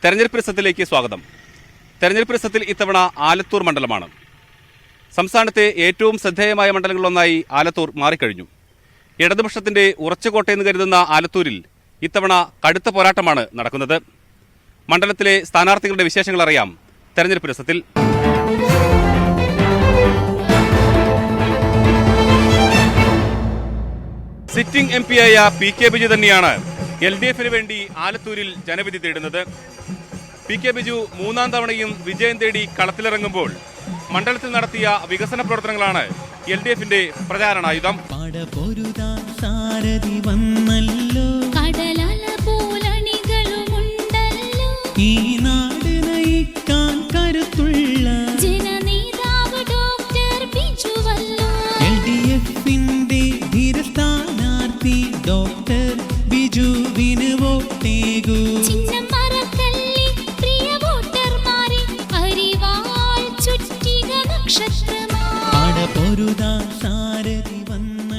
തെരഞ്ഞെടുപ്പ് രസത്തിലേക്ക് സ്വാഗതം. തെരഞ്ഞെടുപ്പ് രസത്തിൽ ഇത്തവണ ആലത്തൂർ മണ്ഡലമാണ്. സംസ്ഥാനത്തെ ഏറ്റവും ശ്രദ്ധേയമായ മണ്ഡലങ്ങളിലൊന്നായി ആലത്തൂർ മാറിക്കഴിഞ്ഞു. ഇടതുപക്ഷത്തിന്റെ ഉറച്ചുകോട്ടയെന്ന് കരുതുന്ന ആലത്തൂരിൽ ഇത്തവണ കടുത്ത പോരാട്ടമാണ് നടക്കുന്നത്. മണ്ഡലത്തിലെ സ്ഥാനാർത്ഥികളുടെ വിശേഷങ്ങൾ അറിയാം തെരഞ്ഞെടുപ്പ് രസത്തിൽ. സിറ്റിംഗ് എം പിയായ PK ബിജു തന്നെയാണ് LDF-ന് വേണ്ടി ആലത്തൂരിൽ ജനവിധി തേടുന്നത്. PK ബിജു മൂന്നാം തവണയും വിജയം തേടി കളത്തിലിറങ്ങുമ്പോൾ മണ്ഡലത്തിൽ നടത്തിയ വികസന പ്രവർത്തനങ്ങളാണ് LDF-ന്റെ പ്രചാരണായുധം.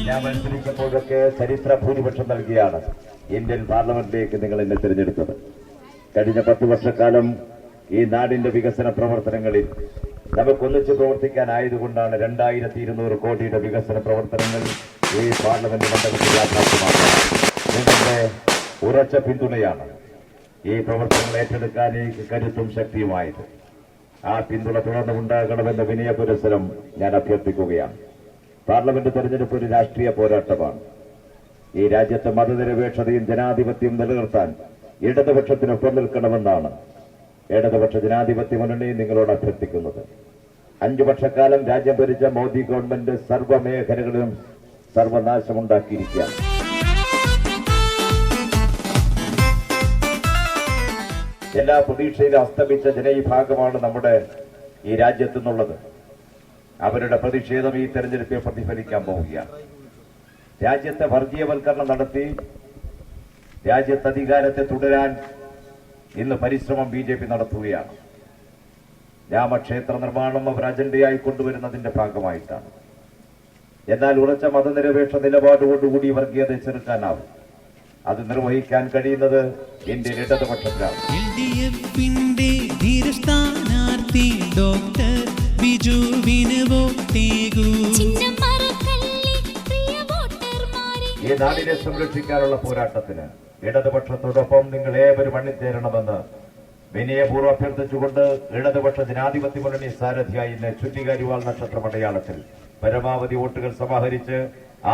ഞാൻ മത്സരിച്ചപ്പോഴൊക്കെ ചരിത്ര ഭൂരിപക്ഷം നൽകിയാണ് ഇന്ത്യൻ പാർലമെന്റിലേക്ക് നിങ്ങൾ എന്നെ തിരഞ്ഞെടുത്തത്. കഴിഞ്ഞ 10 വർഷക്കാലം ഈ നാടിന്റെ വികസന പ്രവർത്തനങ്ങളിൽ നമുക്കൊന്നിച്ച് പ്രവർത്തിക്കാനായതുകൊണ്ടാണ് 2200 കോടിയുടെ വികസന പ്രവർത്തനങ്ങൾ ഈ പാർലമെന്റ് മണ്ഡലത്തിൽ യാഥാർത്ഥ്യമാക്കുന്നത്. നിങ്ങളുടെ ഉറച്ച പിന്തുണയാണ് ഈ പ്രവർത്തനങ്ങൾ ഏറ്റെടുക്കാൻ എനിക്ക് കരുത്തും ശക്തിയുമായത്. ആ പിന്തുണ തുടർന്നുണ്ടാകണമെന്ന വിനയ പുരസ്സരം ഞാൻ അഭ്യർത്ഥിക്കുകയാണ്. പാർലമെന്റ് തെരഞ്ഞെടുപ്പ് ഒരു രാഷ്ട്രീയ പോരാട്ടമാണ്. ഈ രാജ്യത്തെ മതനിരപേക്ഷതയും ജനാധിപത്യവും നിലനിർത്താൻ ഇടതുപക്ഷത്തിനൊപ്പം നിൽക്കണമെന്നാണ് ഇടതുപക്ഷ ജനാധിപത്യ മുന്നണി നിങ്ങളോട് അഭ്യർത്ഥിക്കുന്നത്. 5 വർഷക്കാലം രാജ്യം ഭരിച്ച മോദി ഗവൺമെന്റ് സർവ്വമേഖലകളിലും സർവനാശമുണ്ടാക്കിയിരിക്കുകയാണ്. എല്ലാ പ്രതീക്ഷയിലും അസ്തമിച്ച ജനവിഭാഗമാണ് നമ്മുടെ ഈ രാജ്യത്തുനിന്നുള്ളത്. അവരുടെ പ്രതിഷേധം ഈ തെരഞ്ഞെടുപ്പിൽ പ്രതിഫലിക്കാൻ പോവുകയാണ്. രാജ്യത്തെ വർഗീയവൽക്കരണം നടത്തി രാജ്യത്ത് അധികാരത്തെ തുടരാൻ ഇന്ന് പരിശ്രമം BJP നടത്തുകയാണ്. രാമക്ഷേത്ര നിർമ്മാണം അവർ അജണ്ടയായി കൊണ്ടുവരുന്നതിന്റെ ഭാഗമായിട്ടാണ്. എന്നാൽ ഉറച്ച മതനിരപേക്ഷ നിലപാടുകൊണ്ടുകൂടി വർഗീയതയെ ചെറുക്കാനാവും. അത് നിർവഹിക്കാൻ കഴിയുന്നത് ഇന്ത്യൻ ഇടതുപക്ഷത്തിലാണ്. ഈ നാടിനെ സംരക്ഷിക്കാനുള്ള പോരാട്ടത്തിന് ഇടതുപക്ഷത്തോടൊപ്പം നിങ്ങൾ ഏവരും അണിചേരണമെന്ന് വിനയപൂർവ്വം അഭ്യർത്ഥിച്ചുകൊണ്ട് ഇടതുപക്ഷ ജനാധിപത്യ മുന്നണി സാരഥിയായി ഇന്ന് ചുറ്റികരിവാൾ നക്ഷത്ര മലയാളത്തിൽ പരമാവധി വോട്ടുകൾ സമാഹരിച്ച്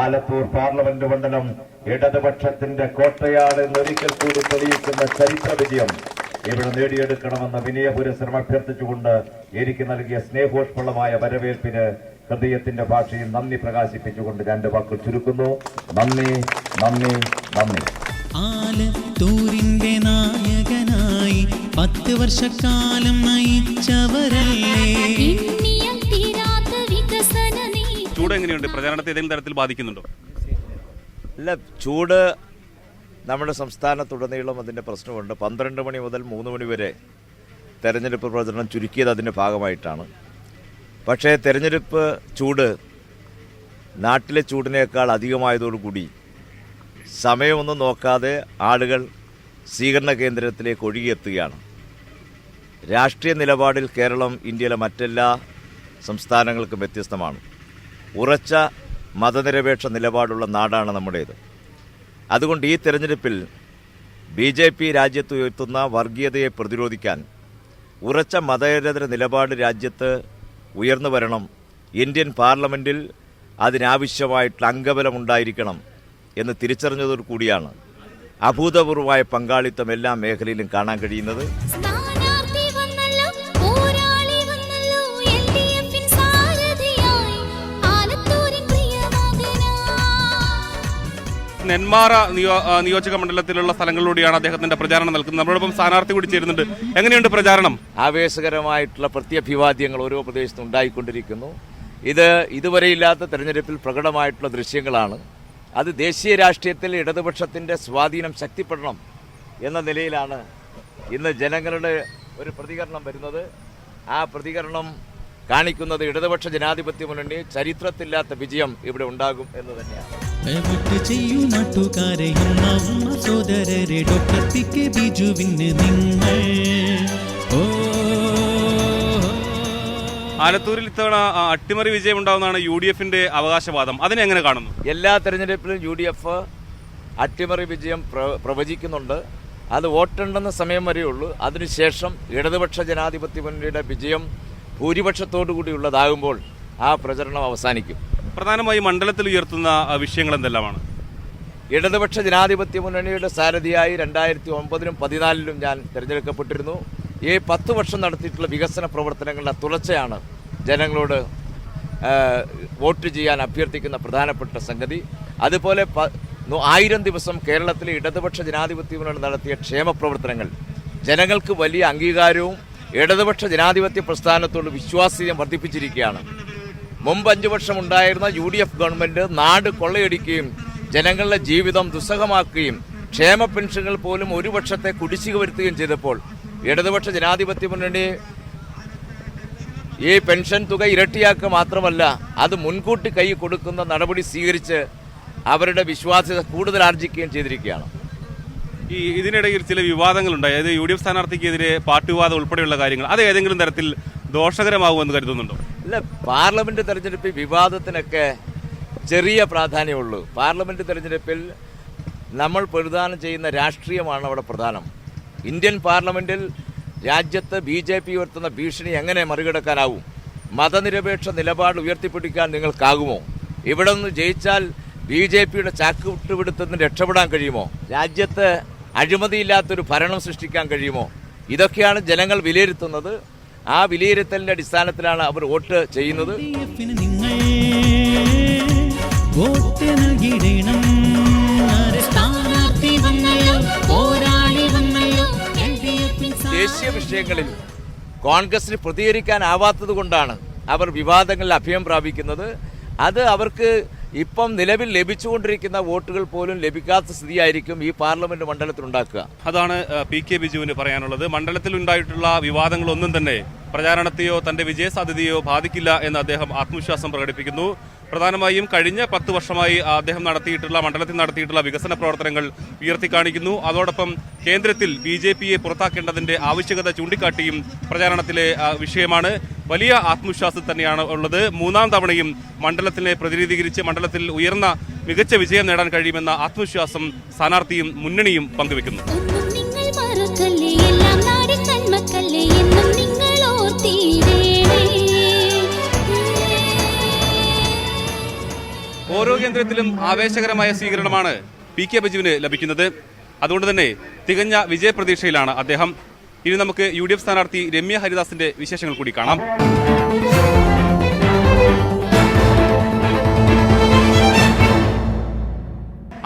ആലത്തൂർ പാർലമെന്റ് മണ്ഡലം ഇടതുപക്ഷത്തിന്റെ കോട്ടയാണെന്ന് ഒരിക്കൽ കൂടി തെളിയിക്കുന്ന ചരിത്ര വിജയം ഇവിടെ നേടിയെടുക്കണമെന്ന വിനയ പുരസ്സരം അഭ്യർത്ഥിച്ചുകൊണ്ട് എനിക്ക് നൽകിയ സ്നേഹോഷ്പളമായ വരവേൽപ്പിന് ഹൃദയത്തിന്റെ ഭാഷയിൽ നന്ദി പ്രകാശിപ്പിച്ചുകൊണ്ട് ഞാൻ എന്റെ വാക്കുകൾ ചുരുക്കുന്നു. നന്ദി, നന്ദി, നന്ദി. ആലത്തൂരിന്റെ നായകനായി 10 വർഷക്കാലം നയിച്ചവരല്ലേ. ചൂട് എങ്ങനെയുണ്ട്? പ്രചാരണത്തെ ഏതെങ്കിലും തരത്തിൽ ബാധിക്കുന്നുണ്ടോ? അല്ല, ചൂട് നമ്മുടെ സംസ്ഥാനത്തുടനീളം അതിൻ്റെ പ്രശ്നമുണ്ട്. 12 മണി മുതൽ 3 മണി വരെ തെരഞ്ഞെടുപ്പ് പ്രചരണം ചുരുക്കിയത് അതിൻ്റെ ഭാഗമായിട്ടാണ്. പക്ഷേ തെരഞ്ഞെടുപ്പ് ചൂട് നാട്ടിലെ ചൂടിനേക്കാൾ അധികമായതോടുകൂടി സമയമൊന്നും നോക്കാതെ ആളുകൾ സ്വീകരണ കേന്ദ്രത്തിലേക്ക് ഒഴുകിയെത്തുകയാണ്. രാഷ്ട്രീയ നിലപാടിൽ കേരളം ഇന്ത്യയിലെ മറ്റെല്ലാ സംസ്ഥാനങ്ങൾക്കും വ്യത്യസ്തമാണ്. ഉറച്ച മതനിരപേക്ഷ നിലപാടുള്ള നാടാണ് നമ്മുടേത്. അതുകൊണ്ട് ഈ തെരഞ്ഞെടുപ്പിൽ BJP രാജ്യത്ത് ഉയർത്തുന്ന വർഗീയതയെ പ്രതിരോധിക്കാൻ ഉറച്ച മതേതര നിലപാട് രാജ്യത്ത് ഉയർന്നു വരണം. ഇന്ത്യൻ പാർലമെന്റിൽ അതിനാവശ്യമായിട്ടുള്ള അംഗബലമുണ്ടായിരിക്കണം എന്ന് തിരിച്ചറിഞ്ഞതോടു കൂടിയാണ് അഭൂതപൂർവമായ പങ്കാളിത്തം എല്ലാ മേഖലയിലും കാണാൻ കഴിയുന്നത്. നെന്മാറ നിയോജക മണ്ഡലത്തിലുള്ള സ്ഥലങ്ങളിലൂടെയാണ് അദ്ദേഹത്തിന്റെ പ്രചാരണം നൽകുന്നത്. നമ്മളോടൊപ്പം സ്ഥാനാർത്ഥി കൂടി ചേരുന്നുണ്ട്. എങ്ങനെയുണ്ട് പ്രചാരണം? ആവേശകരമായിട്ടുള്ള പ്രത്യഭിവാദ്യങ്ങൾ ഓരോ പ്രദേശത്തും ഉണ്ടായിക്കൊണ്ടിരിക്കുന്നു. ഇത് ഇതുവരെയില്ലാത്ത തെരഞ്ഞെടുപ്പിൽ പ്രകടമായിട്ടുള്ള ദൃശ്യങ്ങളാണ്. അത് ദേശീയ രാഷ്ട്രീയത്തിൽ ഇടതുപക്ഷത്തിന്റെ സ്വാധീനം ശക്തിപ്പെടണം എന്ന നിലയിലാണ് ഇന്ന് ജനങ്ങളുടെ ഒരു പ്രതികരണം വരുന്നത്. ആ പ്രതികരണം കാണിക്കുന്നത് ഇടതുപക്ഷ ജനാധിപത്യ മുന്നണി ചരിത്രത്തില്ലാത്ത വിജയം ഇവിടെ ഉണ്ടാകും എന്ന് തന്നെയാണ്. വോട്ട് ചെയ്യൂ നാട്ടുകാരെ, ഉമ്മ സോദരരെ, ഡോക്ടർ പി കെ ബിജുവിന് നിങ്ങൾ. ആലത്തൂരിൽ ഇത്തവണ അട്ടിമറി വിജയം ഉണ്ടാവുന്നതാണ് UDF-ന്റെ അവകാശവാദം. അതിനെ എങ്ങനെ കാണുന്നു? എല്ലാ തെരഞ്ഞെടുപ്പിലും UDF അട്ടിമറി വിജയം പ്രവചിക്കുന്നുണ്ട്. അത് വോട്ടെണ്ണുന്ന സമയം വരെയുള്ളൂ. അതിനുശേഷം ഇടതുപക്ഷ ജനാധിപത്യ മുന്നണിയുടെ വിജയം ഭൂരിപക്ഷത്തോടു കൂടിയുള്ളതാകുമ്പോൾ ആ പ്രചരണം അവസാനിക്കും. പ്രധാനമായി മണ്ഡലത്തിൽ ഉയർത്തുന്ന വിഷയങ്ങൾ എന്തെല്ലാമാണ്? ഇടതുപക്ഷ ജനാധിപത്യ മുന്നണിയുടെ സാരഥിയായി 2009-ലും 2014-ലും ഞാൻ തിരഞ്ഞെടുക്കപ്പെട്ടിരുന്നു. ഈ 10 വർഷം നടത്തിയിട്ടുള്ള വികസന പ്രവർത്തനങ്ങളുടെ തുടർച്ചയാണ് ജനങ്ങളോട് വോട്ട് ചെയ്യാൻ അഭ്യർത്ഥിക്കുന്ന പ്രധാനപ്പെട്ട സംഗതി. അതുപോലെ 1000 ദിവസം കേരളത്തിലെ ഇടതുപക്ഷ ജനാധിപത്യ മുന്നണി നടത്തിയ ക്ഷേമ പ്രവർത്തനങ്ങൾ ജനങ്ങൾക്ക് വലിയ അംഗീകാരവും ഇടതുപക്ഷ ജനാധിപത്യ പ്രസ്ഥാനത്തോട് വിശ്വാസ്യതയും വർദ്ധിപ്പിച്ചിരിക്കുകയാണ്. മുമ്പ് 5 വർഷം ഉണ്ടായിരുന്ന UDF ഗവൺമെൻറ് നാട് കൊള്ളയടിക്കുകയും ജനങ്ങളുടെ ജീവിതം ദുസ്സഹമാക്കുകയും ക്ഷേമ പെൻഷനുകൾ പോലും 1 വർഷത്തെ കുടിശ്ശിക വരുത്തുകയും ചെയ്തപ്പോൾ ഇടതുപക്ഷ ജനാധിപത്യ മുന്നണി ഈ പെൻഷൻ തുക ഇരട്ടിയാക്കുക മാത്രമല്ല അത് മുൻകൂട്ടി കൈ കൊടുക്കുന്ന നടപടി സ്വീകരിച്ച് അവരുടെ വിശ്വാസ്യത കൂടുതൽ ആർജിക്കുകയും ചെയ്തിരിക്കുകയാണ്. ഇതിനിടയിൽ ചില വിവാദങ്ങളുണ്ടായി. അതായത് UDF സ്ഥാനാർത്ഥിക്കെതിരെ പാർട്ടി വിവാദം ഉൾപ്പെടെയുള്ള കാര്യങ്ങൾ, അത് ഏതെങ്കിലും തരത്തിൽ ദോഷകരമാകുമെന്ന് കരുതുന്നുണ്ടോ? അല്ല, പാർലമെന്റ് തെരഞ്ഞെടുപ്പിൽ വിവാദത്തിനൊക്കെ ചെറിയ പ്രാധാന്യമുള്ളൂ. പാർലമെന്റ് തെരഞ്ഞെടുപ്പിൽ നമ്മൾ പ്രതിദാനം ചെയ്യുന്ന രാഷ്ട്രീയമാണ് അവിടെ പ്രധാനം. ഇന്ത്യൻ പാർലമെന്റിൽ രാജ്യത്ത് BJP ഉയർത്തുന്ന ഭീഷണി എങ്ങനെ മറികടക്കാനാവും? മതനിരപേക്ഷ നിലപാട് ഉയർത്തിപ്പിടിക്കാൻ നിങ്ങൾക്കാകുമോ? ഇവിടെ നിന്ന് ജയിച്ചാൽ BJPയുടെ ചാക്കുവിട്ടുപിടുത്തത്തിന് രക്ഷപ്പെടാൻ കഴിയുമോ? രാജ്യത്ത് അഴിമതിയില്ലാത്തൊരു ഭരണം സൃഷ്ടിക്കാൻ കഴിയുമോ? ഇതൊക്കെയാണ് ജനങ്ങൾ വിലയിരുത്തുന്നത്. ആ വിലയിരുത്തലിന്റെ അടിസ്ഥാനത്തിലാണ് അവർ വോട്ട് ചെയ്യുന്നത്. ദേശീയ വിഷയങ്ങളിൽ കോൺഗ്രസിന് പ്രതികരിക്കാനാവാത്തത് കൊണ്ടാണ് അവർ വിവാദങ്ങളിൽ അഭയം പ്രാപിക്കുന്നത്. അത് അവർക്ക് ഇപ്പം നിലവിൽ ലഭിച്ചുകൊണ്ടിരിക്കുന്ന വോട്ടുകൾ പോലും ലഭിക്കാത്ത സ്ഥിതിയായിരിക്കും ഈ പാർലമെന്റ് മണ്ഡലത്തിൽ ഉണ്ടാക്കുക. അതാണ് PK ബിജുവിന് പറയാനുള്ളത്. മണ്ഡലത്തിൽ ഉണ്ടായിട്ടുള്ള വിവാദങ്ങളൊന്നും തന്നെ പ്രചാരണത്തെയോ തന്റെ വിജയസാധ്യതയോ ബാധിക്കില്ല എന്ന് അദ്ദേഹം ആത്മവിശ്വാസം പ്രകടിപ്പിക്കുന്നു. പ്രധാനമായും കഴിഞ്ഞ 10 വർഷമായി അദ്ദേഹം മണ്ഡലത്തിൽ നടത്തിയിട്ടുള്ള വികസന പ്രവർത്തനങ്ങൾ ഉയർത്തിക്കാണിക്കുന്നു. അതോടൊപ്പം കേന്ദ്രത്തിൽ BJPയെ പുറത്താക്കേണ്ടതിന്റെ ആവശ്യകത ചൂണ്ടിക്കാട്ടിയും പ്രചാരണത്തിലെ വിഷയമാണ്. വലിയ ആത്മവിശ്വാസം തന്നെയാണ് ഉള്ളത്. 3ാം തവണയും മണ്ഡലത്തിനെ പ്രതിനിധീകരിച്ച് മണ്ഡലത്തിൽ ഉയർന്ന മികച്ച വിജയം നേടാൻ കഴിയുമെന്ന ആത്മവിശ്വാസം സ്ഥാനാർത്ഥിയും മുന്നണിയും പങ്കുവെക്കുന്നു. ഓരോ കേന്ദ്രത്തിലും ആവേശകരമായ സ്വീകരണമാണ് PK ബിജുവിന് ലഭിക്കുന്നത്. അതുകൊണ്ട് തന്നെ തികഞ്ഞ വിജയപ്രതീക്ഷയിലാണ് അദ്ദേഹം. ഇനി നമുക്ക് UDF സ്ഥാനാർത്ഥി രമ്യ ഹരിദാസിന്റെ വിശേഷങ്ങൾ കൂടി കാണാം.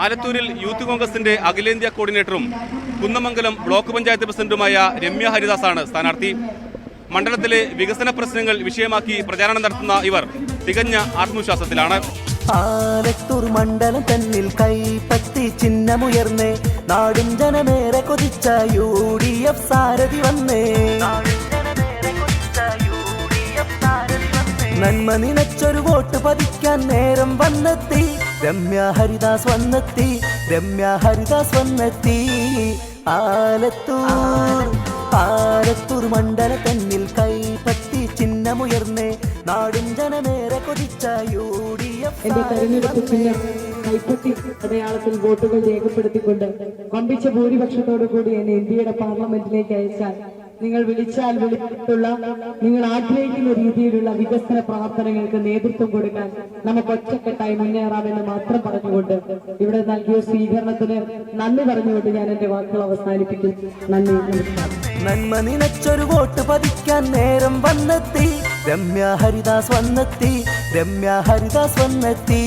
ആലത്തൂരിൽ യൂത്ത് കോൺഗ്രസിന്റെ അഖിലേന്ത്യാ കോർഡിനേറ്ററും കുന്നമംഗലം ബ്ലോക്ക് പഞ്ചായത്ത് പ്രസിഡന്റുമായ രമ്യ ഹരിദാസാണ് സ്ഥാനാർത്ഥി. മണ്ഡലത്തിലെ വികസന പ്രശ്നങ്ങൾ വിഷയമാക്കി പ്രചാരണം നടത്തുന്ന ഇവർ തികഞ്ഞ ആത്മവിശ്വാസത്തിലാണ്. ആലത്തൂർ മണ്ഡലം തന്നിൽ കൈപ്പത്തി ചിഹ്നമുയർന്നേ, നാടും ജനമേറെ കൊതിച്ച UDF സാരഥി വന്നേ. നന്മ നിനച്ചൊരു വോട്ട് പതിക്കാൻ നേരം വന്നെത്തി, രമ്യ ഹരിദാസ് വന്നെത്തി, രമ്യ ഹരിദാസ് വന്നെത്തി. ആലത്തൂർ മണ്ഡല തന്നിൽ കൈപ്പത്തി ചിഹ്നമുയർന്നേ, നാടും ജനമേറെ കൊതിച്ച UDF. എന്റെ തെരഞ്ഞെടുപ്പ് ചിഹ്നം കൈപ്പത്തി അടയാളത്തിൽ വോട്ടുകൾ രേഖപ്പെടുത്തിക്കൊണ്ട് വമ്പിച്ച ഭൂരിപക്ഷത്തോടു കൂടി എന്നെ ഇന്ത്യയുടെ പാർലമെന്റിലേക്ക് അയച്ചാൽ നിങ്ങൾ വിളിച്ചാൽ വിളിച്ചിട്ടുള്ള നിങ്ങൾ ആഗ്രഹിക്കുന്ന രീതിയിലുള്ള വികസന പ്രവർത്തനങ്ങൾക്ക് നേതൃത്വം കൊടുക്കാൻ നമുക്ക് ഒറ്റക്കെട്ടായി മുന്നേറാമെന്ന് മാത്രം പറഞ്ഞുകൊണ്ട് ഇവിടെ നൽകിയ സ്വീകരണത്തിന് നന്ദി പറഞ്ഞുകൊണ്ട് ഞാൻ എന്റെ വാക്കുകൾ അവസാനിപ്പിക്കുന്നു. നന്ദി, നമസ്കാരം. നന്മ നിനച്ചൊരു വോട്ട് പതിക്കാൻ നേരം വന്നെത്തി, രമ്യ ഹരിദാസ് വന്നെത്തി, രമ്യ ഹരിദാസ് വന്നെത്തി.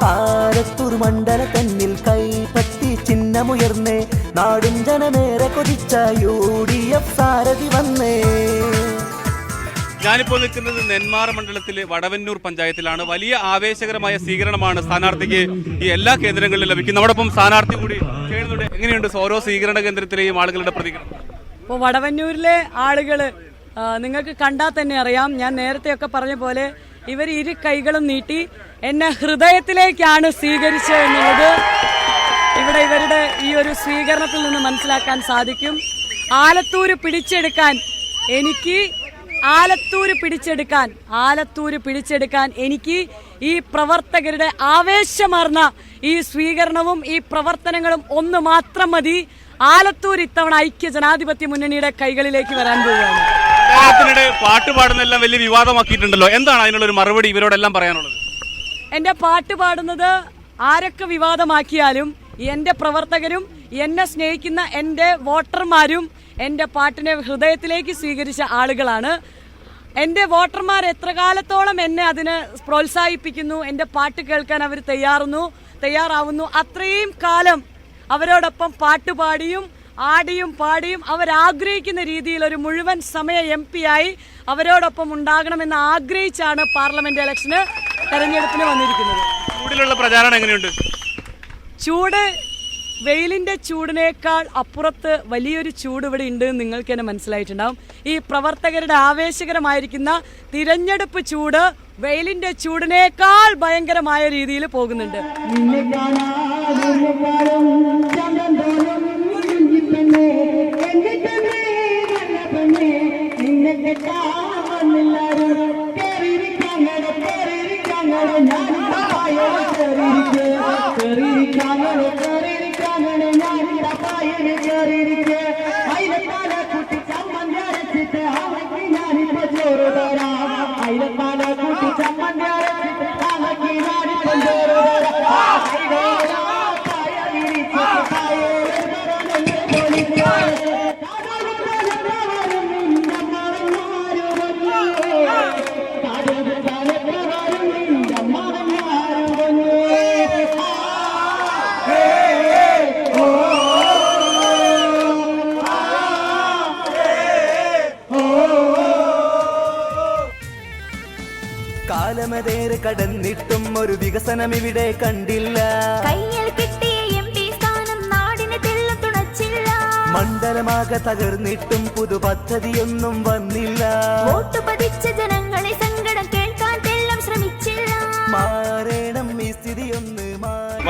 ആലത്തൂർ മണ്ഡല തന്നിൽ കൈപ്പത്തി ചിഹ്നമുയർന്നേ, നാടും ജനമേറെ കൊതിച്ച UDF സാരഥി വന്നേ. ഞാനിപ്പോൾ നിൽക്കുന്നത് നെന്മാറ മണ്ഡലത്തിലെ വടവന്നൂർ പഞ്ചായത്തിലാണ്. വലിയ ആവേശകരമായ സ്വീകരണമാണ് സ്ഥാനാർത്ഥിക്ക് ഈ എല്ലാ കേന്ദ്രങ്ങളിലും ലഭിക്കും. നമ്മോടൊപ്പം സ്ഥാനാർത്ഥി കൂടി ചേരുന്നുണ്ട്. എങ്ങനെയുണ്ട് ഓരോ സ്വീകരണ കേന്ദ്രത്തിലെയും ആളുകളുടെ പ്രതികരണം? ഇപ്പോൾ വടവന്നൂരിലെ ആളുകൾ നിങ്ങൾക്ക് കണ്ടാൽ തന്നെ അറിയാം. ഞാൻ നേരത്തെയൊക്കെ പറഞ്ഞ പോലെ ഇവർ ഇരു കൈകളും നീട്ടി എന്നെ ഹൃദയത്തിലേക്കാണ് സ്വീകരിച്ചത് എന്നുള്ളത് ഇവിടെ ഇവരുടെ ഈ ഒരു സ്വീകരണത്തിൽ നിന്ന് മനസ്സിലാക്കാൻ സാധിക്കും. ആലത്തൂര് പിടിച്ചെടുക്കാൻ എനിക്ക് ഈ പ്രവർത്തകരുടെ ആവേശമാർന്ന ഈ സ്വീകരണവും ഈ പ്രവർത്തനങ്ങളും ഒന്ന് മാത്രം മതി. ആലത്തൂർ ഇത്തവണ ഐക്യ ജനാധിപത്യ മുന്നണിയുടെ കൈകളിലേക്ക് വരാൻ പോവുകയാണ്. പാട്ട് പാടുന്നെല്ലാം വലിയ വിവാദമാക്കിയിട്ടുണ്ടല്ലോ, എന്താണ് അതിനുള്ളൊരു മറുപടി ഇവരോടെല്ലാം പറയാനുള്ളത്? എന്റെ പാട്ട് പാടുന്നത് ആരൊക്കെ വിവാദമാക്കിയാലും എന്റെ പ്രവർത്തകരും എന്നെ സ്നേഹിക്കുന്ന എന്റെ വോട്ടർമാരും എന്റെ പാട്ടിനെ ഹൃദയത്തിലേക്ക് സ്വീകരിച്ച ആളുകളാണ്. എന്റെ വോട്ടർമാർ എത്ര കാലത്തോളം എന്നെ അതിന് പ്രോത്സാഹിപ്പിക്കുന്നു, എന്റെ പാട്ട് കേൾക്കാൻ അവർ തയ്യാറാവുന്നു, അത്രയും കാലം അവരോടൊപ്പം പാട്ടുപാടിയും ആടിയും പാടിയും അവരാഗ്രഹിക്കുന്ന രീതിയിൽ ഒരു മുഴുവൻ സമയ MP ആയി അവരോടൊപ്പം ഉണ്ടാകണമെന്ന് ആഗ്രഹിച്ചാണ് പാർലമെന്റ് ഇലക്ഷന് തെരഞ്ഞെടുപ്പിന് വന്നിരിക്കുന്നത്. ചൂടിലുള്ള പ്രചാരണം എങ്ങനെയുണ്ട്? ചൂട് വെയിലിന്റെ ചൂടിനേക്കാൾ അപ്പുറത്ത് വലിയൊരു ചൂട് ഇവിടെ ഉണ്ട് എന്ന് നിങ്ങൾക്ക് തന്നെ മനസ്സിലായിട്ടുണ്ടാവും. ഈ പ്രവർത്തകരുടെ ആവേശകരമായിരിക്കുന്ന തിരഞ്ഞെടുപ്പ് ചൂട് വെയിലിന്റെ ചൂടിനേക്കാൾ ഭയങ്കരമായ രീതിയിൽ പോകുന്നുണ്ട്. കാലമതേറെ കടന്നിട്ടും ഒരു വികസനം ഇവിടെ കണ്ടില്ല. കയ്യിൽ കിട്ടിയ MP സ്ഥാനം നാടിന് തെല്ലും തുണച്ചില്ല. മണ്ഡലമാകെ തകർന്നിട്ടും പുതു പദ്ധതിയൊന്നും വന്നില്ല. വോട്ട് പതിച്ച ജനങ്ങളെ സങ്കടം കേൾക്കാൻ തെല്ലും ശ്രമിച്ചില്ല. മാറേണം ഈ സ്ഥിതിയൊന്ന്.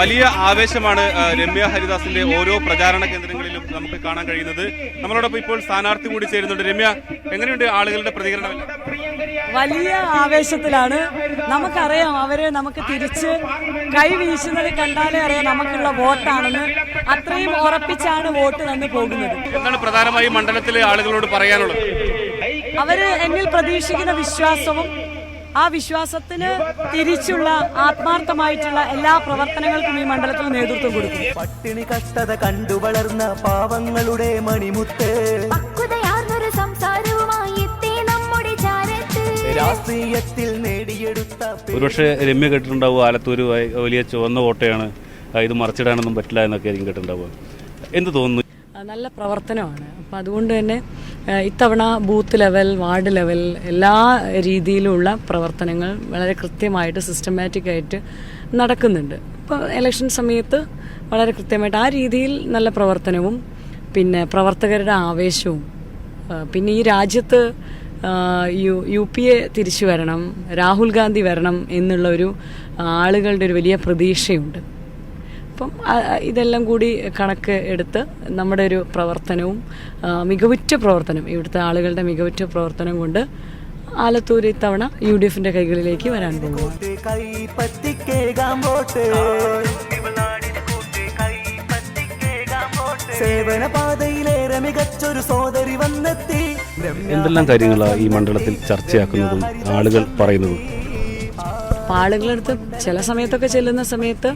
വലിയ ആവേശമാണ് രമ്യ ഹരിദാസിന്റെ ഓരോ പ്രചാരണ കേന്ദ്രങ്ങളിലും നമുക്ക് കാണാൻ കഴിയുന്നത്. നമ്മളോടൊപ്പം ഇപ്പോൾ സ്ഥാനാർത്ഥി കൂടി ചേരുന്നുണ്ട്. രമ്യ, എങ്ങനെയുണ്ട് ആളുകളുടെ പ്രതികരണം? വലിയ ആവേശത്തിലാണ്. നമുക്കറിയാം അവര് നമുക്ക് തിരിച്ച് കൈ വീശുന്നത് കണ്ടാലേ അറിയാം നമുക്കുള്ള വോട്ടാണെന്ന്. അത്രയും ഉറപ്പിച്ചാണ് വോട്ട് തന്നു പോകുന്നത്. എന്താണ് പ്രധാനമായും മണ്ഡലത്തിലെ ആളുകളോട് പറയാനുള്ളത്? അവര് എന്നിൽ പ്രതീക്ഷിക്കുന്ന വിശ്വാസവും ആ വിശ്വാസത്തിന് തിരിച്ചുള്ള ആത്മാർത്ഥമായിട്ടുള്ള എല്ലാ പ്രവർത്തനങ്ങൾക്കും ഈ മണ്ഡലത്തിൽ നേതൃത്വം കൊടുക്കും. പട്ടിണി കഷ്ടത കണ്ടു വളർന്ന പാവങ്ങളുടെ മണിമുത്ത് പക്വതയാർന്നൊരു സംസാരവുമായി എത്തി നമ്മുടെ ചാരത്ത്. രാഷ്ട്രീയത്തിൽ നേടിയെടുത്ത ഒരുപക്ഷെ രമ്യ കേട്ടിട്ടുണ്ടാവും ആലത്തൂർ വലിയ ചുവന്ന കോട്ടയാണ്, ഇത് മറിച്ചിടാനൊന്നും പറ്റില്ല എന്നൊക്കെ ആയിരിക്കും കേട്ടിട്ടുണ്ടാവുക. എന്ത് തോന്നുന്നു? നല്ല പ്രവർത്തനമാണ്. അപ്പം അതുകൊണ്ട് തന്നെ ഇത്തവണ ബൂത്ത് ലെവൽ, വാർഡ് ലെവൽ എല്ലാ രീതിയിലുള്ള പ്രവർത്തനങ്ങൾ വളരെ കൃത്യമായിട്ട് സിസ്റ്റമാറ്റിക്കായിട്ട് നടക്കുന്നുണ്ട്. ഇപ്പോൾ ഇലക്ഷൻ സമയത്ത് വളരെ കൃത്യമായിട്ട് ആ രീതിയിൽ നല്ല പ്രവർത്തനവും പിന്നെ പ്രവർത്തകരുടെ ആവേശവും പിന്നെ ഈ രാജ്യത്ത് UPA തിരിച്ചു വരണം, രാഹുൽ ഗാന്ധി വരണം എന്നുള്ളൊരു ആളുകളുടെ ഒരു വലിയ പ്രതീക്ഷയുണ്ട്. അപ്പം ഇതെല്ലാം കൂടി കണക്ക് എടുത്ത് നമ്മുടെ ഒരു പ്രവർത്തനവും മികവുറ്റ പ്രവർത്തനം, ഇവിടുത്തെ ആളുകളുടെ മികവുറ്റ പ്രവർത്തനം കൊണ്ട് ആലത്തൂർ ഇത്തവണ UDFന്റെ കൈകളിലേക്ക് വരാൻ പോകുന്നു. സേവന പാതയിലേറെ മികച്ചൊരു സോദരി വന്നെത്തി. എന്തെല്ലാം കാര്യങ്ങളാണ് ഈ മണ്ഡലത്തിൽ ചർച്ചയാക്കുന്നതും ആളുകൾ പറയുന്നതും? ആളുകളടുത്ത് ചില സമയത്തൊക്കെ ചെല്ലുന്ന സമയത്ത്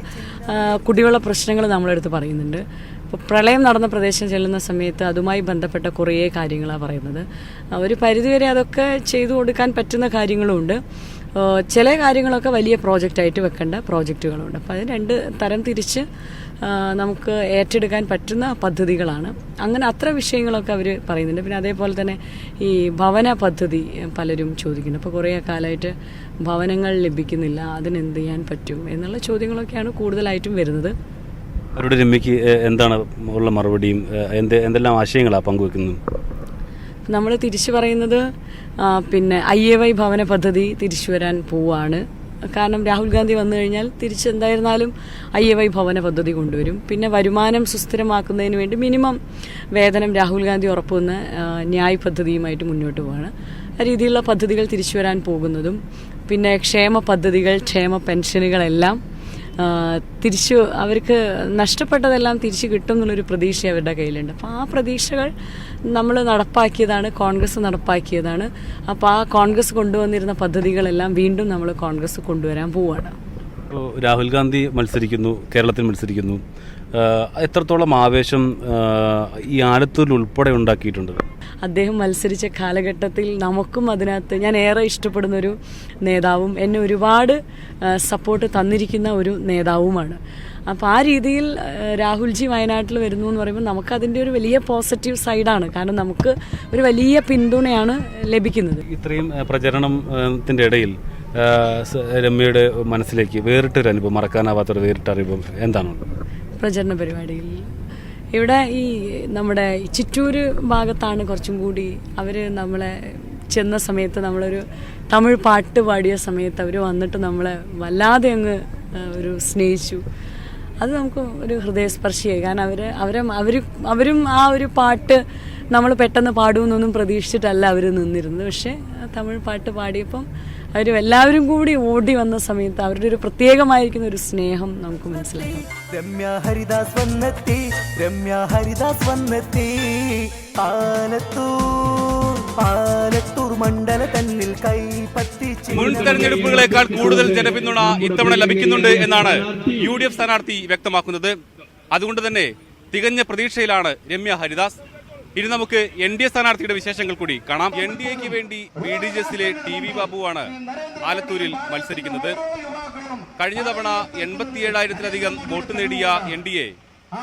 കുടിവെള്ള പ്രശ്നങ്ങൾ നമ്മളെടുത്ത് പറയുന്നുണ്ട്. ഇപ്പോൾ പ്രളയം നടന്ന പ്രദേശം ചെല്ലുന്ന സമയത്ത് അതുമായി ബന്ധപ്പെട്ട കുറേ കാര്യങ്ങളാണ് പറയുന്നത്. ഒരു പരിധിവരെ അതൊക്കെ ചെയ്തു കൊടുക്കാൻ പറ്റുന്ന കാര്യങ്ങളുമുണ്ട്. ചില കാര്യങ്ങളൊക്കെ വലിയ പ്രോജക്റ്റായിട്ട് വെക്കേണ്ട പ്രോജക്റ്റുകളുണ്ട്. അപ്പോൾ അത് രണ്ട് തരം തിരിച്ച് നമുക്ക് ഏറ്റെടുക്കാൻ പറ്റുന്ന പദ്ധതികളാണ്. അങ്ങനെ അത്ര വിഷയങ്ങളൊക്കെ അവർ പറയുന്നുണ്ട്. പിന്നെ അതേപോലെ തന്നെ ഈ ഭവന പദ്ധതി പലരും ചോദിക്കുന്നുണ്ട്. അപ്പോൾ കുറേ കാലമായിട്ട് ഭവനങ്ങൾ ലഭിക്കുന്നില്ല, അതിനെന്ത് ചെയ്യാൻ പറ്റും എന്നുള്ള ചോദ്യങ്ങളൊക്കെയാണ് കൂടുതലായിട്ടും വരുന്നത്. അവരുടെ രമ്യക്ക് എന്താണ് ഉള്ള മറുപടിയും എന്തെല്ലാം ആശയങ്ങളാണ് പങ്കുവെക്കുന്നത്? നമ്മൾ തിരിച്ചു പറയുന്നത് പിന്നെ IAY ഭവന പദ്ധതി തിരിച്ചു വരാൻ പോവാണ്. കാരണം രാഹുൽ ഗാന്ധി വന്നു കഴിഞ്ഞാൽ തിരിച്ചെന്തായിരുന്നാലും IAY ഭവന പദ്ധതി കൊണ്ടുവരും. പിന്നെ വരുമാനം സുസ്ഥിരമാക്കുന്നതിന് വേണ്ടി മിനിമം വേതനം രാഹുൽ ഗാന്ധി ഉറപ്പുവന്ന ന്യായ് പദ്ധതിയുമായിട്ട് മുന്നോട്ട് പോവാണ്. ആ രീതിയിലുള്ള പദ്ധതികൾ തിരിച്ചു വരാൻ പോകുന്നതും പിന്നെ ക്ഷേമ പദ്ധതികൾ, ക്ഷേമ പെൻഷനുകളെല്ലാം തിരിച്ചു അവർക്ക് നഷ്ടപ്പെട്ടതെല്ലാം തിരിച്ചു കിട്ടും എന്നുള്ളൊരു പ്രതീക്ഷ അവരുടെ കയ്യിലുണ്ട്. അപ്പോൾ ആ പ്രതീക്ഷകൾ നമ്മൾ നടപ്പാക്കിയതാണ്, കോൺഗ്രസ് നടപ്പാക്കിയതാണ്. അപ്പോൾ ആ കോൺഗ്രസ് കൊണ്ടുവന്നിരുന്ന പദ്ധതികളെല്ലാം വീണ്ടും നമ്മൾ കോൺഗ്രസ് കൊണ്ടുവരാൻ പോവുകയാണ്. ഇപ്പോൾ രാഹുൽ ഗാന്ധി മത്സരിക്കുന്നു, കേരളത്തിൽ മത്സരിക്കുന്നു. എത്രത്തോളം ആവേശം ഈ ആലത്തൂരിൽ ഉൾപ്പെടെ ഉണ്ടാക്കിയിട്ടുണ്ട്? അദ്ദേഹം മത്സരിച്ച കാലഘട്ടത്തിൽ നമുക്കും അതിനകത്ത് ഞാൻ ഏറെ ഇഷ്ടപ്പെടുന്നൊരു നേതാവും എന്നെ ഒരുപാട് സപ്പോർട്ട് തന്നിരിക്കുന്ന ഒരു നേതാവുമാണ്. അപ്പോൾ ആ രീതിയിൽ രാഹുൽജി വയനാട്ടിൽ വരുന്നു എന്ന് പറയുമ്പോൾ നമുക്കതിൻ്റെ ഒരു വലിയ പോസിറ്റീവ് സൈഡാണ്. കാരണം നമുക്ക് ഒരു വലിയ പിന്തുണയാണ് ലഭിക്കുന്നത്. ഇത്രയും പ്രചരണത്തിൻ്റെ ഇടയിൽ രമ്യയുടെ മനസ്സിലേക്ക് വേറിട്ടൊരു അനുഭവം, മറക്കാനാവാത്തൊരു വേറിട്ട അനുഭവം എന്താണ്? പ്രചരണ പരിപാടിയിൽ ഇവിടെ ഈ നമ്മുടെ ചിറ്റൂര് ഭാഗത്താണ് കുറച്ചും കൂടി അവർ നമ്മളെ ചെന്ന സമയത്ത് നമ്മളൊരു തമിഴ് പാട്ട് പാടിയ സമയത്ത് അവർ വന്നിട്ട് നമ്മളെ വല്ലാതെ അങ്ങ് ഒരു സ്നേഹിച്ചു. അത് നമുക്ക് ഒരു ഹൃദയസ്പർശിയായി. കാരണം അവരും ആ ഒരു പാട്ട് നമ്മൾ പെട്ടെന്ന് പാടുമെന്നൊന്നും പ്രതീക്ഷിച്ചിട്ടല്ല അവർ നിന്നിരുന്നത്. പക്ഷേ തമിഴ് പാട്ട് പാടിയപ്പം എല്ലാവരും കൂടി ഓടി വന്ന സമയത്ത് അവരുടെ ഒരു പ്രത്യേകമായിരിക്കുന്ന ഒരു സ്നേഹം നമുക്ക് മനസ്സിലാക്കാം. രമ്യ ഹരിദാസ് വന്നെത്തി, രമ്യ ഹരിദാസ് വന്നെത്തി. ആലത്തൂർ മണ്ഡല തന്നിൽ കൈപ്പറ്റി. മുൻ തെരഞ്ഞെടുപ്പുകളേക്കാൾ കൂടുതൽ ജനപിന്തുണ ഇത്തവണ ലഭിക്കുന്നുണ്ട് എന്നാണ് UDF സ്ഥാനാർത്ഥി വ്യക്തമാക്കുന്നത്. അതുകൊണ്ട് തന്നെ തികഞ്ഞ പ്രതീക്ഷയിലാണ് രമ്യ ഹരിദാസ്. ഇനി നമുക്ക് NDA സ്ഥാനാർത്ഥിയുടെ വിശേഷങ്ങൾ കൂടി കാണാം. NDAക്ക് വേണ്ടി BDJസിലെ TV ബാബുവാണ് ആലത്തൂരിൽ മത്സരിക്കുന്നത്. കഴിഞ്ഞ തവണ 87,000-ലധികം വോട്ട് നേടിയ NDA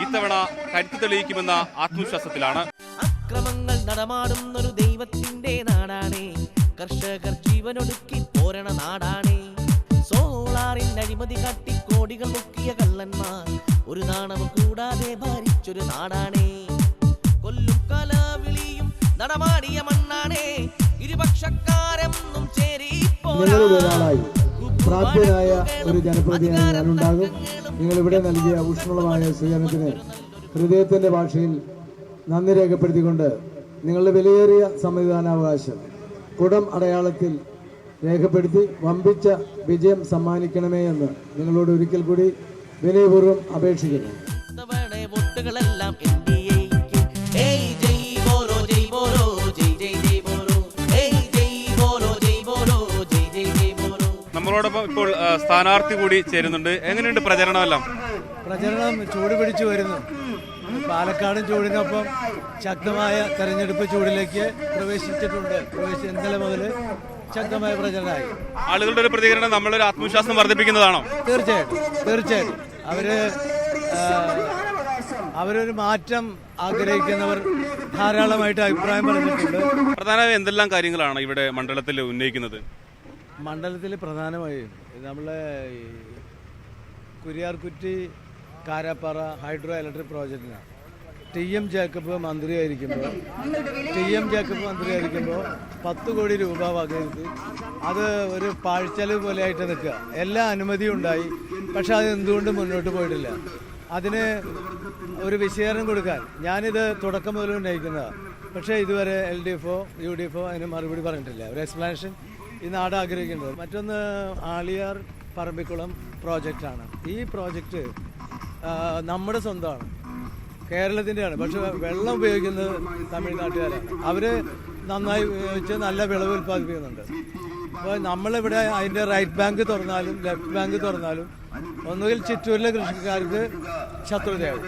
ഇത്തവണ കരുത്ത് തെളിയിക്കുമെന്ന ആത്മവിശ്വാസത്തിലാണ്. അക്രമങ്ങൾ നടമാടുന്നൊരു ദൈവത്തിന്റെ നാടാണേ, കർഷകർ ജീവനൊടുക്കി പോരണ നാടാണേ. സോളാറിൻ അഴിമതി കാട്ടി കോടികൾ മുക്കിയ കള്ളന്മാർ ഒരു നാണവും കൂടാതെ ഭരിച്ചൊരു നാടാണേ. കൊല്ലും കലവിളിയും നടമാടിയ മണ്ണാണേ, ഇരുപക്ഷക്കാരെന്നും ഒരാളായി പ്രാപ്തനായ ഒരു ജനപ്രതിനിധിയായി ഞാനുണ്ടാകും. നിങ്ങളിവിടെ നൽകിയ ഊഷ്മളമായ സ്വീകരണത്തിന് ഹൃദയത്തിൻ്റെ ഭാഷയിൽ നന്ദി രേഖപ്പെടുത്തിക്കൊണ്ട് നിങ്ങളുടെ വിലയേറിയ സമ്മതിദാനാവകാശം കുടം അടയാളത്തിൽ രേഖപ്പെടുത്തി വമ്പിച്ച വിജയം സമ്മാനിക്കണമേ എന്ന് നിങ്ങളോട് ഒരിക്കൽ കൂടി വിനയപൂർവ്വം അപേക്ഷിക്കുന്നു. നമ്മളോടൊപ്പം ഇപ്പോൾ സ്ഥാനാർത്ഥി കൂടി ചേരുന്നുണ്ട്. എങ്ങനെയുണ്ട് പ്രചരണമെല്ലാം? പ്രചരണം ചൂട് പിടിച്ചു വരുന്നു. പാലക്കാടും ചൂടിനൊപ്പം ശക്തമായ തെരഞ്ഞെടുപ്പ് ചൂടിലേക്ക് പ്രവേശിച്ചിട്ടുണ്ട്. ഇന്നലെ മുതൽ ശക്തമായ പ്രചരണമായി. ആളുകളുടെ ഒരു പ്രതികരണം നമ്മളൊരു ആത്മവിശ്വാസം വർദ്ധിപ്പിക്കുന്നതാണോ? തീർച്ചയായിട്ടും അവരൊരു മാറ്റം ആഗ്രഹിക്കുന്നവർ ധാരാളമായിട്ട് അഭിപ്രായം പറഞ്ഞിട്ടുണ്ട്. പ്രധാനമായും എന്തെല്ലാം കാര്യങ്ങളാണ് ഇവിടെ മണ്ഡലത്തിൽ ഉന്നയിക്കുന്നത്? മണ്ഡലത്തിൽ പ്രധാനമായും നമ്മളെ കുരിയാർകുറ്റി കാരാപ്പാറ ഹൈഡ്രോ ഇലക്ട്രിക് പ്രോജക്റ്റിനാണ്. TM ജേക്കബ് മന്ത്രിയായിരിക്കുമ്പോൾ 10 കോടി രൂപ വകയിരുത്തി അത് ഒരു പാഴ്ചെലവ് പോലെയായിട്ട് നിൽക്കുക. എല്ലാ അനുമതിയും ഉണ്ടായി, പക്ഷെ അത് എന്തുകൊണ്ട് മുന്നോട്ട് പോയിട്ടില്ല. അതിന് ഒരു വിശദീകരണം കൊടുക്കാൻ ഞാനിത് തുടക്കം മുതൽ ഉന്നയിക്കുന്നതാണ്. പക്ഷേ ഇതുവരെ LDFO UDFO അതിന് മറുപടി പറഞ്ഞിട്ടില്ല. ഒരു എക്സ്പ്ലനേഷൻ ഈ നാട് ആഗ്രഹിക്കുന്നത്. മറ്റൊന്ന് ആളിയാർ പറമ്പിക്കുളം പ്രോജക്റ്റാണ്. ഈ പ്രോജക്റ്റ് നമ്മുടെ സ്വന്തമാണ്, കേരളത്തിൻ്റെയാണ്. പക്ഷെ വെള്ളം ഉപയോഗിക്കുന്നത് തമിഴ്നാട്ടുകാരാണ്. അവർ നന്നായി ഉപയോഗിച്ച് നല്ല വിളവ് ഉൽപ്പാദിപ്പിക്കുന്നുണ്ട്. അപ്പോൾ നമ്മളിവിടെ അതിൻ്റെ റൈറ്റ് ബാങ്ക് തുറന്നാലും ലെഫ്റ്റ് ബാങ്ക് തുറന്നാലും ഒന്നുകിൽ ചിറ്റൂരിലെ കൃഷിക്കാർക്ക് ശത്രുതയാകും,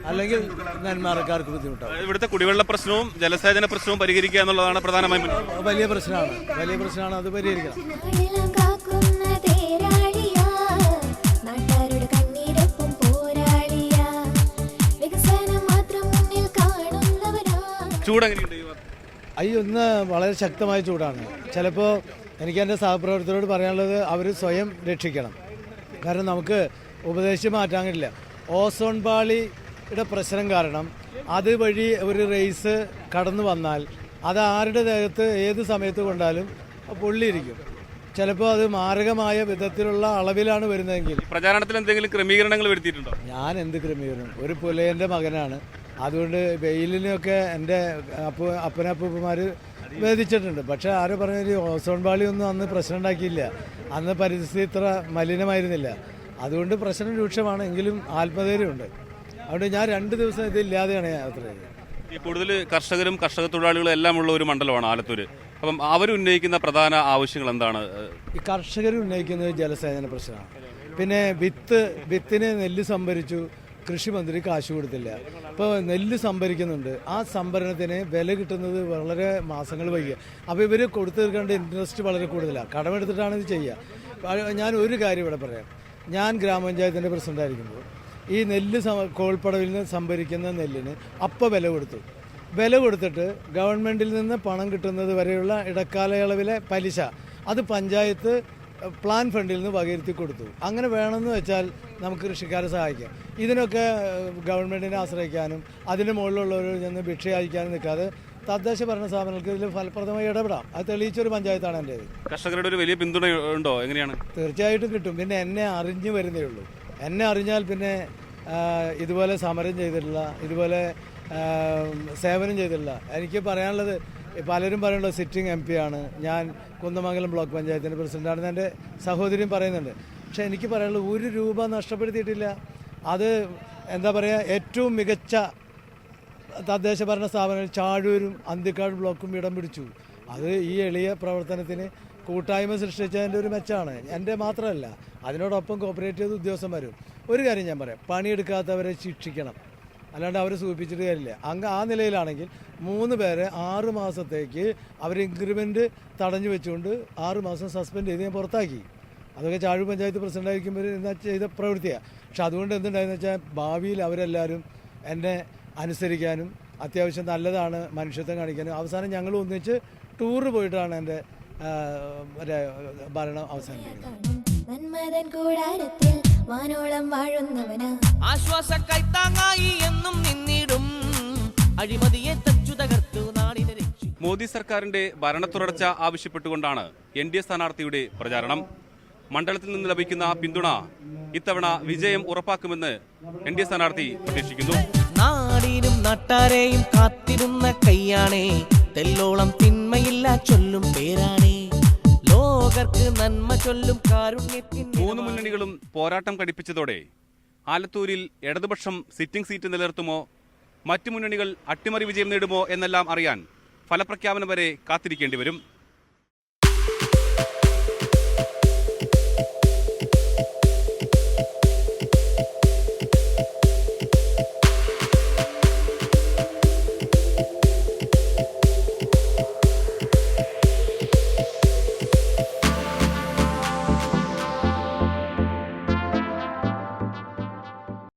അല്ലെങ്കിൽ നെന്മാറക്കാർക്ക് ബുദ്ധിമുട്ടാകും. ഇവിടുത്തെ കുടിവെള്ള പ്രശ്നവും ജലസേചന പ്രശ്നവും പരിഹരിക്കുക എന്നുള്ളതാണ് പ്രധാനമായും വലിയ പ്രശ്നമാണ്. അത് പരിഹരിക്കണം. ഇന്ന് വളരെ ശക്തമായ ചൂടാണ്. ചിലപ്പോൾ എനിക്ക് എൻ്റെ സഹപ്രവർത്തകരോട് പറയാനുള്ളത് അവർ സ്വയം രക്ഷിക്കണം. കാരണം നമുക്ക് ഉപദേശിച്ച് മാറ്റാൻ കഴിയില്ല. ഓസോൺ പാളിയുടെ പ്രശ്നം കാരണം അതുവഴി ഒരു റേസ് കടന്നു വന്നാൽ അത് ആരുടെ ദേഹത്ത് ഏത് സമയത്ത് കൊണ്ടാലും പൊള്ളിയിരിക്കും. ചിലപ്പോൾ അത് മാരകമായ വിധത്തിലുള്ള അളവിലാണ് വരുന്നതെങ്കിൽ. പ്രചാരണത്തിൽ എന്തെങ്കിലും ക്രമീകരണങ്ങൾ വരുത്തിയിട്ടുണ്ടോ? ഞാൻ എന്ത് ക്രമീകരണം? ഒരു പുലയൻ്റെ മകനാണ്. അതുകൊണ്ട് വെയിലിനൊക്കെ എൻ്റെ അപ്പനപ്പൂപ്പന്മാർ വേദിച്ചിട്ടുണ്ട്. പക്ഷേ ആരോ പറഞ്ഞൊരു ഓസോൺ പാളിയൊന്നും അന്ന് പ്രശ്നം ഉണ്ടാക്കിയില്ല. അന്ന് പരിസ്ഥിതി ഇത്ര മലിനമായിരുന്നില്ല. അതുകൊണ്ട് പ്രശ്നം രൂക്ഷമാണ്, എങ്കിലും ആത്മധൈര്യമുണ്ട്. അതുകൊണ്ട് ഞാൻ 2 ദിവസം ഇതില്ലാതെയാണ് യാത്ര ചെയ്തത്. ഈ കൂടുതൽ കർഷകരും കർഷക തൊഴിലാളികളും എല്ലാം ഉള്ള ഒരു മണ്ഡലമാണ് ആലത്തൂർ. അപ്പം അവരുന്നയിക്കുന്ന പ്രധാന ആവശ്യങ്ങൾ എന്താണ്? ഈ കർഷകർ ഉന്നയിക്കുന്നത് ജലസേചന പ്രശ്നമാണ്. പിന്നെ വിത്തിന് നെല്ല് സംഭരിച്ചു, കൃഷിമന്ത്രി കാശ് കൊടുത്തില്ല. ഇപ്പോൾ നെല്ല് സംഭരിക്കുന്നുണ്ട്, ആ സംഭരണത്തിന് വില കിട്ടുന്നത് വളരെ മാസങ്ങൾ വൈകിയ. അപ്പോൾ ഇവർ കൊടുത്തു തീർക്കേണ്ട ഇൻട്രസ്റ്റ് വളരെ കൂടുതലാണ്. കടമെടുത്തിട്ടാണ് ഇത് ചെയ്യുക. ഞാൻ ഒരു കാര്യം ഇവിടെ പറയാം. ഞാൻ ഗ്രാമപഞ്ചായത്തിൻ്റെ പ്രസിഡൻ്റായിരിക്കുമ്പോൾ ഈ നെല്ല് കോൾപ്പടവിൽ നിന്ന് സംഭരിക്കുന്ന നെല്ലിന് വില കൊടുത്തിട്ട് ഗവൺമെൻറ്റിൽ നിന്ന് പണം കിട്ടുന്നത് വരെയുള്ള ഇടക്കാലയളവിലെ പലിശ അത് പഞ്ചായത്ത് പ്ലാൻ ഫണ്ടിൽ നിന്ന് വകയിരുത്തി കൊടുത്തു. അങ്ങനെ വേണമെന്ന് വെച്ചാൽ നമുക്ക് കൃഷിക്കാരെ സഹായിക്കാം. ഇതിനൊക്കെ ഗവൺമെൻറ്റിനെ ആശ്രയിക്കാനും അതിന് മുകളിലുള്ളവരിൽ നിന്ന് ഭിക്ഷ അയക്കാനും നിൽക്കാതെ തദ്ദേശ ഭരണ സ്ഥാപനങ്ങൾക്ക് ഇതിൽ ഫലപ്രദമായി ഇടപെടാം. അത് തെളിയിച്ചൊരു പഞ്ചായത്താണ് എൻ്റേത്. കർഷകരുടെ ഒരു വലിയ പിന്തുണ ഉണ്ടോ? എങ്ങനെയാണ്? തീർച്ചയായിട്ടും കിട്ടും. പിന്നെ എന്നെ അറിഞ്ഞു വരുന്നേ ഉള്ളൂ. എന്നെ അറിഞ്ഞാൽ പിന്നെ ഇതുപോലെ സമരം ചെയ്തിട്ടില്ല, ഇതുപോലെ സേവനം ചെയ്തിട്ടില്ല. എനിക്ക് പറയാനുള്ളത്, പലരും പറയുന്നുണ്ട് സിറ്റിംഗ് MP ആണ് ഞാൻ, കുന്നമംഗലം ബ്ലോക്ക് പഞ്ചായത്തിൻ്റെ പ്രസിഡൻ്റാണെന്ന് എൻ്റെ സഹോദരിയും പറയുന്നുണ്ട്. പക്ഷേ എനിക്ക് പറയാനുള്ളത്, 1 രൂപ നഷ്ടപ്പെടുത്തിയിട്ടില്ല. അത് എന്താ പറയുക, ഏറ്റവും മികച്ച തദ്ദേശ ഭരണ സ്ഥാപനങ്ങൾ ചാഴൂരും അന്തിക്കാട് ബ്ലോക്കും ഇടം പിടിച്ചു. അത് ഈ എളിയ പ്രവർത്തനത്തിന് കൂട്ടായ്മ സൃഷ്ടിച്ചതിൻ്റെ ഒരു മെച്ചമാണ്. എൻ്റെ മാത്രമല്ല, അതിനോടൊപ്പം കോപ്പറേറ്റ് ചെയ്ത ഉദ്യോഗസ്ഥന്മാരും. ഒരു കാര്യം ഞാൻ പറയാം, പണിയെടുക്കാത്തവരെ ശിക്ഷിക്കണം, അല്ലാണ്ട് അവരെ സൂചിപ്പിച്ചിട്ട് കാര്യമില്ല. ആ നിലയിലാണെങ്കിൽ 3 പേരെ 6 മാസത്തേക്ക് അവർ ഇൻക്രിമെൻറ്റ് തടഞ്ഞു വെച്ചുകൊണ്ട് 6 മാസം സസ്പെൻഡ് ചെയ്ത് ഞാൻ പുറത്താക്കി. അതൊക്കെ ചാഴൂർ പഞ്ചായത്ത് പ്രസിഡൻ്റായിരിക്കുമ്പോൾ ഇന്ന് ചെയ്ത പ്രവൃത്തിയാണ്. പക്ഷെ അതുകൊണ്ട് എന്തുണ്ടായെന്ന് വെച്ചാൽ ഭാവിയിൽ അവരെല്ലാവരും എന്നെ അനുസരിക്കാനും അത്യാവശ്യം നല്ലതാണ് മനുഷ്യത്വം കാണിക്കാനും അവസാനം ഞങ്ങൾ ഒന്നിച്ച് ടൂറ് പോയിട്ടാണ് എൻ്റെ ഭരണം അവസാനിപ്പിക്കുന്നത്. ആശ്വാസ കൈത്താങ്ങായി എന്നും നിന്നിടും അഴിമതിയെ തച്ചു തകർത്തു നാടിനെ രക്ഷിക്കും. മോദി സർക്കാരിന്റെ ഭരണത്തുടർച്ച ആവശ്യപ്പെട്ടുകൊണ്ടാണ് NDA സ്ഥാനാർത്ഥിയുടെ പ്രചാരണം. മണ്ഡലത്തിൽ നിന്ന് ലഭിക്കുന്ന പിന്തുണ ഇത്തവണ വിജയം ഉറപ്പാക്കുമെന്ന് NDA സ്ഥാനാർത്ഥി പ്രതീക്ഷിക്കുന്നു. നാടിനും നാട്ടാരെയും കാത്തിരുന്ന കൈയാണേ, തെല്ലോളം തിന്മയില്ല ചൊല്ലും പേരാണേ, ലോകർക്ക് നന്മ ചൊല്ലും കാരുണ്യത്തിൻ. 3 മുന്നണികളും പോരാട്ടം കടുപ്പിച്ചതോടെ ആലത്തൂരിൽ ഇടതുപക്ഷം സിറ്റിംഗ് സീറ്റ് നിലനിർത്തുമോ, മറ്റു മുന്നണികൾ അട്ടിമറി വിജയം നേടുമോ എന്നെല്ലാം അറിയാൻ ഫലപ്രഖ്യാപനം വരെ കാത്തിരിക്കേണ്ടി വരും.